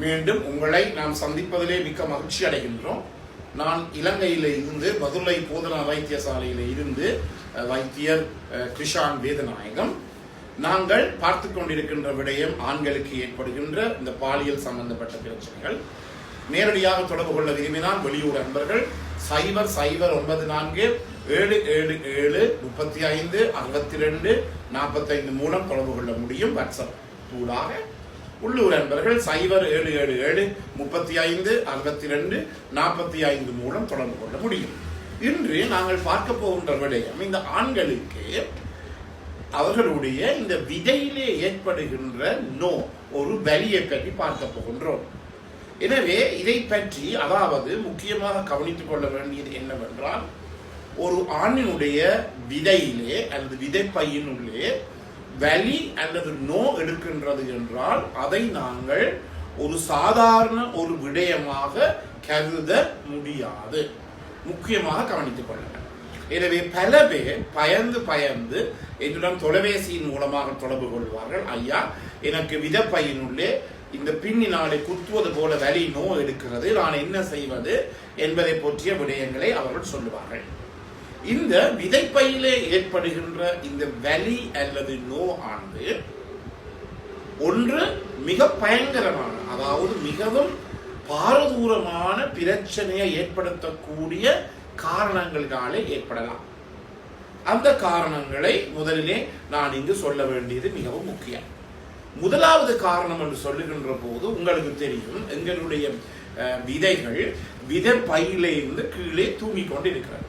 மீண்டும் உங்களை நாம் சந்திப்பதிலே மிக்க மகிழ்ச்சி அடைகின்றோம். நான் இலங்கையில் இருந்து மதுரை போதனா வைத்தியசாலையில் இருந்து வைத்தியர் கிருஷான் வேதநாயகம். நாங்கள் பார்த்து கொண்டிருக்கின்ற விடயம் ஆண்களுக்கு ஏற்படுகின்ற இந்த பாலியல் சம்பந்தப்பட்ட பிரச்சனைகள். நேரடியாக தொடர்பு கொள்ள விரும்பினால் வெளியூர் அன்பர்கள் 0094777356245 மூலம் தொடர்பு கொள்ள முடியும். வாட்ஸ்அப் ஊடாக. உள்ளூர் அன்பர்கள் 0777356245 மூலம் தொடர்பு கொள்ள முடியும். இன்று நாங்கள் பார்க்க போகின்ற விடயம் இந்த ஆண்களுக்கு அவர்களுடைய இந்த விதையிலே ஏற்படுகின்ற ஒரு வலியை பற்றி பார்க்க போகின்றோம். எனவே இதை பற்றி அதாவது முக்கியமாக கவனித்துக் கொள்ள வேண்டியது என்னவென்றால், ஒரு ஆணினுடைய விதையிலே அல்லது விதைப்பையினுள்ளே வலி அல்லது எடுக்கின்றது என்றால் அதை நாங்கள் ஒரு சாதாரண ஒரு விடயமாக கருத முடியாது. முக்கியமாக கவனித்துக் கொள்ள வேண்டும். எனவே பல பேர் பயந்து என்னுடன் தொலைபேசியின் மூலமாக தொடர்பு கொள்வார்கள். ஐயா, எனக்கு விதைப்பையினுள்ளே இந்த பின்னினாலே குத்துவது போல வலி எடுக்கிறது, நான் என்ன செய்வது என்பதை பற்றிய விடயங்களை அவர்கள் சொல்லுவார்கள். இந்த விதைப்பையிலே ஏற்படுகின்ற இந்த வலி அல்லது ஆனது ஒன்று மிக பயங்கரமான, அதாவது மிகவும் பாரதூரமான பிரச்சனையை ஏற்படுத்தக்கூடிய காரணங்களினாலே ஏற்படலாம். அந்த காரணங்களை முதலிலே நான் இங்கு சொல்ல வேண்டியது மிகவும் முக்கியம். முதலாவது காரணம் என்று சொல்லுகின்ற போது உங்களுக்கு தெரியும், எங்களுடைய விதைகள் விதைப்பையிலே இருந்து கீழே தூங்கிக் கொண்டு இருக்கிறது.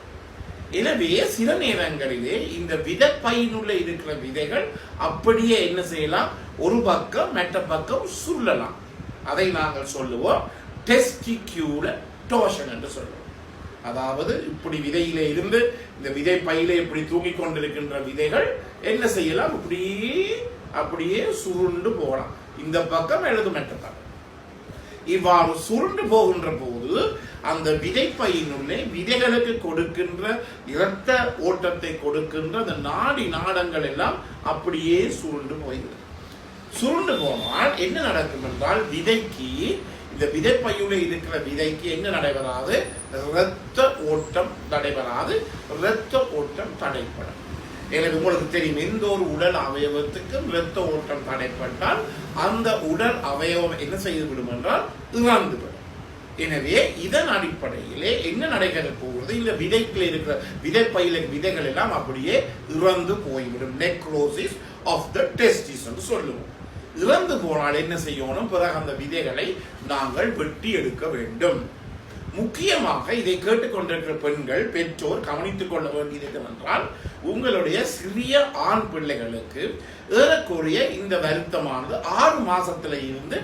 எனவே சில நேரங்களிலே இந்த விதைப்பையினுள்ள இருக்கிற விதைகள் அப்படியே என்ன செய்யலாம், ஒரு பக்கம் மற்ற பக்கம் சுருளலாம். அதை நாங்கள் சொல்லுவோம் டெஸ்டிக்யூலர் டோர்ஷன் என்று சொல்லுவோம். அதாவது இப்படி விதையிலே இருந்து இந்த விதைப்பையிலே இப்படி தூங்கிக் கொண்டிருக்கின்ற விதைகள் என்ன செய்யலாம், அப்படியே சுருண்டு போகலாம், இந்த பக்கம் அல்லது மற்ற பக்கம். இவ்வாறு சுருண்டு போகின்ற போது அந்த விதைப்பையினுள்ளே விதைகளுக்கு கொடுக்கின்ற இரத்த ஓட்டத்தை கொடுக்கின்ற அந்த நாடங்கள் எல்லாம் அப்படியே சுருண்டு போகிறது. சுருண்டு போனால் என்ன நடக்கும் என்றால், விதைக்கு இந்த விதைப்பையுள்ளே இருக்கிற விதைக்கு என்ன நடைபெறாது, இரத்த ஓட்டம் நடைபெறாது, இரத்த ஓட்டம் தடைப்படும். எனவே உங்களுக்கு தெரியும், எந்த ஒரு உடல் அவயவத்துக்கும் இரத்த ஓட்டம் தடைப்பட்டால் அந்த உடல் அவயவம் என்ன செய்துவிடும் என்றால் இறந்துவிடும். எனவே இதன் அடிப்படையிலே என்ன நடைபெற போகிறது, இந்த விதைக்குள்ள இருக்கிற விதைப்பையில விதைகள் எல்லாம் அப்படியே இறந்து போய்விடும். நெக்ரோசிஸ் ஆஃப் த டெஸ்டிஸ் என்று சொல்லுவோம். இறந்து போனால் என்ன செய்யணும், பிறகு அந்த விதைகளை நாங்கள் வெட்டி எடுக்க வேண்டும். முக்கியமாக இதை கேட்டுக்கொண்டிருக்கிற பெண்கள், பெற்றோர் கவனித்துக் கொள்ள வேண்டியது என்னவென்றால், உங்களுடைய சிறிய ஆண் பிள்ளைகளுக்கு ஏறக்குறைய இந்த வருத்தமானது 6 மாசத்துல இருந்து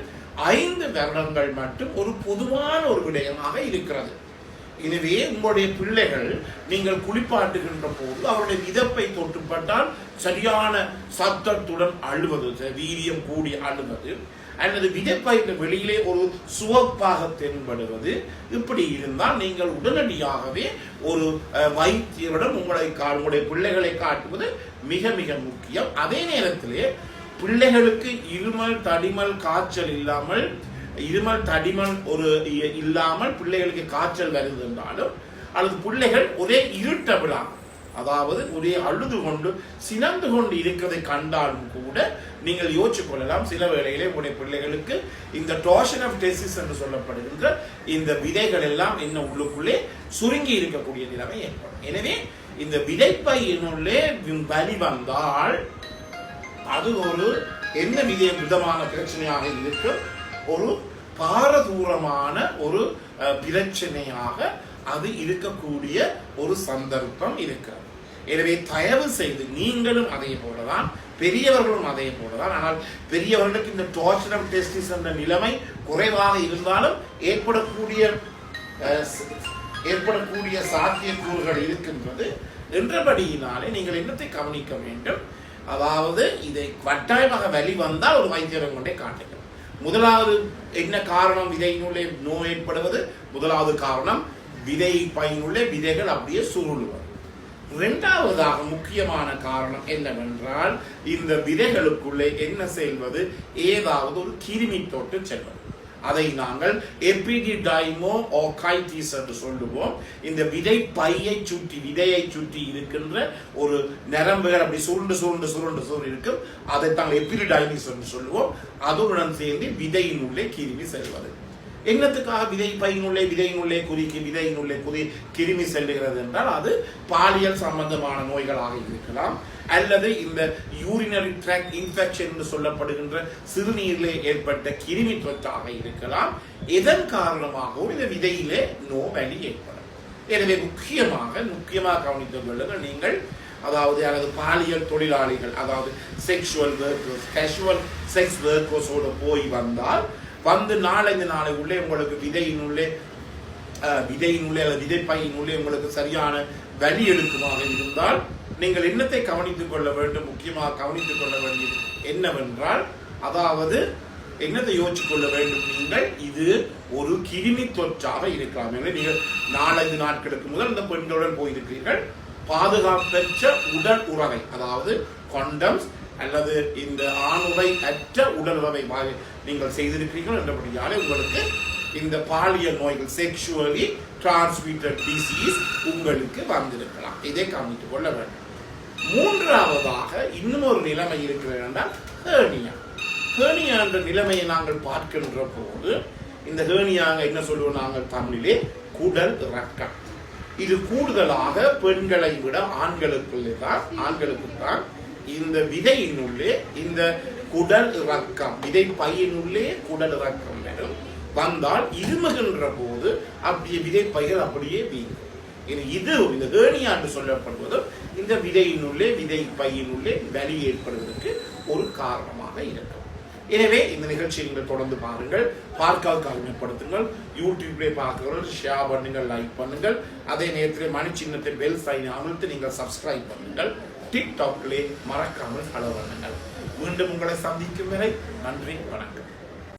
5 வருடங்கள் மட்டும் ஒரு பொதுவான ஒரு விடயமாக இருக்கிறது. எனவே உங்களுடைய பிள்ளைகள் நீங்கள் குளிப்பாட்டுகின்ற போது அவருடைய விதப்பை தொட்டுப்பட்டால் சரியான சத்தத்துடன் அழுவது, வீரியம் கூடி அழுவது, அல்லது விதைப்பையின் வெளியிலே ஒரு சுவப்பாக தென்படுவது, இப்படி இருந்தால் நீங்கள் உடனடியாகவே ஒரு வைத்தியரிடம் உங்களுடைய பிள்ளைகளை காட்டுவது மிக மிக முக்கியம். அதே நேரத்திலே பிள்ளைகளுக்கு இருமல் தடிமல் காய்ச்சல் இல்லாமல், பிள்ளைகளுக்கு காய்ச்சல் வருது என்றாலும், அல்லது பிள்ளைகள் ஒரே இருட்ட விழா, அதாவது ஒரே அழுது கொண்டு சினந்து கொண்டு இருக்கிறதை கண்டாலும் கூட நீங்கள் யோசிச்சு கொள்ளலாம், சில வேளையிலே உங்களுடைய பிள்ளைகளுக்கு இந்த டோர்ஷன் ஆஃப் டெஸ்டிஸ் என்று சொல்லப்படுகின்ற இந்த விதைகள் எல்லாம் என்ன உள்ளுக்குள்ளே சுருங்கி இருக்கக்கூடிய நிலைமை ஏற்படும். எனவே இந்த விதைப்பையினுள்ளே வலி வந்தால் அது ஒரு என்ன விதமான பிரச்சனையாக இருக்கும், ஒரு பாரதூரமான ஒரு பிரச்சனையாக அது இருக்கக்கூடிய ஒரு சந்தர்ப்பம் இருக்கிறது. எனவே தயவு செய்து நீங்களும் அதே போலதான், பெரியவர்களும் அதே போலதான். ஆனால் பெரியவர்களுக்கு இந்த டோர்ச்சர் ஆஃப் டெஸ்டிஸ் என்ற நிலைமை குறைவாக இருந்தாலும் ஏற்படக்கூடிய சாத்தியக்கூறுகள் இருக்கின்றது என்றபடியினாலே நீங்கள் என்னத்தை கவனிக்க வேண்டும், அதாவது இதை கட்டாயமாக வலி வந்தால் ஒரு வைத்தியரை கொண்டே காட்டுங்கள். முதலாவது என்ன காரணம் விதையினுள்ளே நோய் ஏற்படுவது? முதலாவது காரணம் விதை பையினுள்ளே விதைகள் அப்படியே சுருளுவது. இரண்டாவதாக முக்கியமான காரணம் என்னவென்றால், இந்த விதைகளுக்குள்ளே என்ன செல்வது, ஏதாவது ஒரு கிருமி தொட்டு செல்வது. அதை நாங்கள் எபிடிடைமோ ஓகைட்டிஸ் என்று சொல்லுவோம். இந்த விதை பையை சுற்றி விதையை சுற்றி இருக்கின்ற ஒரு நரம்புகள் அப்படி சுருண்டு சுருண்டு சுருண்டு சுருண்டு இருக்கும். அதை தாங்கள் எபிடிடைமிஸ் என்று சொல்லுவோம். அதனுடன் சேர்ந்து விதையினுள்ளே கிருமி செல்வது. என்னத்துக்காக விதையினுள்ளே கிருமி செல்லுகிறது என்றால் அது பாலியல் சம்பந்தமான நோய்களாக இருக்கலாம், அல்லது இந்த யூரினரி ட்ராக்ட் இன்ஃபெக்ஷன் என்று சொல்லப்படுகின்ற சிறுநீரிலே ஏற்பட்ட கிருமி தொற்றாக இருக்கலாம். இதன் காரணமாகவும் இந்த விதையிலே நோவலி ஏற்படும். எனவே முக்கியமாக கவனித்துக் கொள்ளுங்கள். நீங்கள் அதாவது பாலியல் தொழிலாளிகள், அதாவது செக்ஷுவல் ஒர்க்கர்ஸ், கேஷுவல் செக்ஸ் ஒர்க்கர்ஸோடு போய் வந்தால் நாளைந்து நாளை உள்ளே உங்களுக்கு விதையினுள்ளே அல்லது விதைப்பையினுள்ளே உங்களுக்கு சரியான வலி எடுக்குமாக இருந்தால் நீங்கள் என்னத்தை கவனித்துக் கொள்ள வேண்டும்? முக்கியமாக கவனித்துக் கொள்ள வேண்டியது என்னவென்றால், அதாவது என்னத்தை யோசித்துக் கொள்ள வேண்டும், நீங்கள் இது ஒரு கிருமி தொற்றாக இருக்கலாம். நீங்கள் 4-5 நாட்களுக்கு முதல் இந்த பெண்களுடன் போயிருக்கிறீர்கள். பாதுகாப்பற்ற உடல் உறவை, அதாவது கொண்டம்ஸ் அல்லது இந்த ஆணுறை அற்ற உடல் உறவை நீங்கள் செய்திருக்கிறீர்கள் என்றபடியாலே உங்களுக்கு இந்த பாலியல் நோய்கள், செக்ஷுவலி டிரான்ஸ்மிட்டட் டிசீஸ் உங்களுக்கு வந்திருக்கலாம். இதை கவனித்துக் கொள்ள வேண்டும். மூன்றாவதாக இன்னும் ஒரு நிலைமை இருக்கிறது என்றால் ஹேர்னியா என்ற நிலைமையை நாங்கள் பார்க்கின்ற போது, இந்த ஹேர்னியாக என்ன சொல்லுவோம் நாங்கள் தமிழிலே, குடல் இறக்கம். இது கூடுதலாக பெண்களை விட ஆண்களுக்குத்தான் இந்த விதையினுள்ளே இந்த குடல் இறக்கம், விதை பையினுள்ளே குடல் இறக்கம் வந்தால் இருமுகின்ற போது அப்படியே விதை பைகள் அப்படியே வீங்கும். இது இந்த ஹேர்னியா என்று சொல்லப்படுவது இந்த விதை பையினுள்ளே வலி ஏற்படுவதற்கு ஒரு காரணமாக இருக்கும். எனவே இந்த நிகழ்ச்சியை நீங்கள் தொடர்ந்து பாருங்கள், காரணப்படுத்துங்கள். யூடியூப்ல பார்க்கிறவர்கள் ஷேர் பண்ணுங்கள், லைக் பண்ணுங்கள். அதே நேரத்தில் மணி சின்னத்தை பெல் சைன் அழுத்தி நீங்கள் சப்ஸ்கிரைப் பண்ணுங்கள். டிக்டாக்லே மறக்காமல் ஃபாலோ பண்ணுங்கள். மீண்டும் உங்களை சந்திக்கும் வரை நன்றி, வணக்கம்.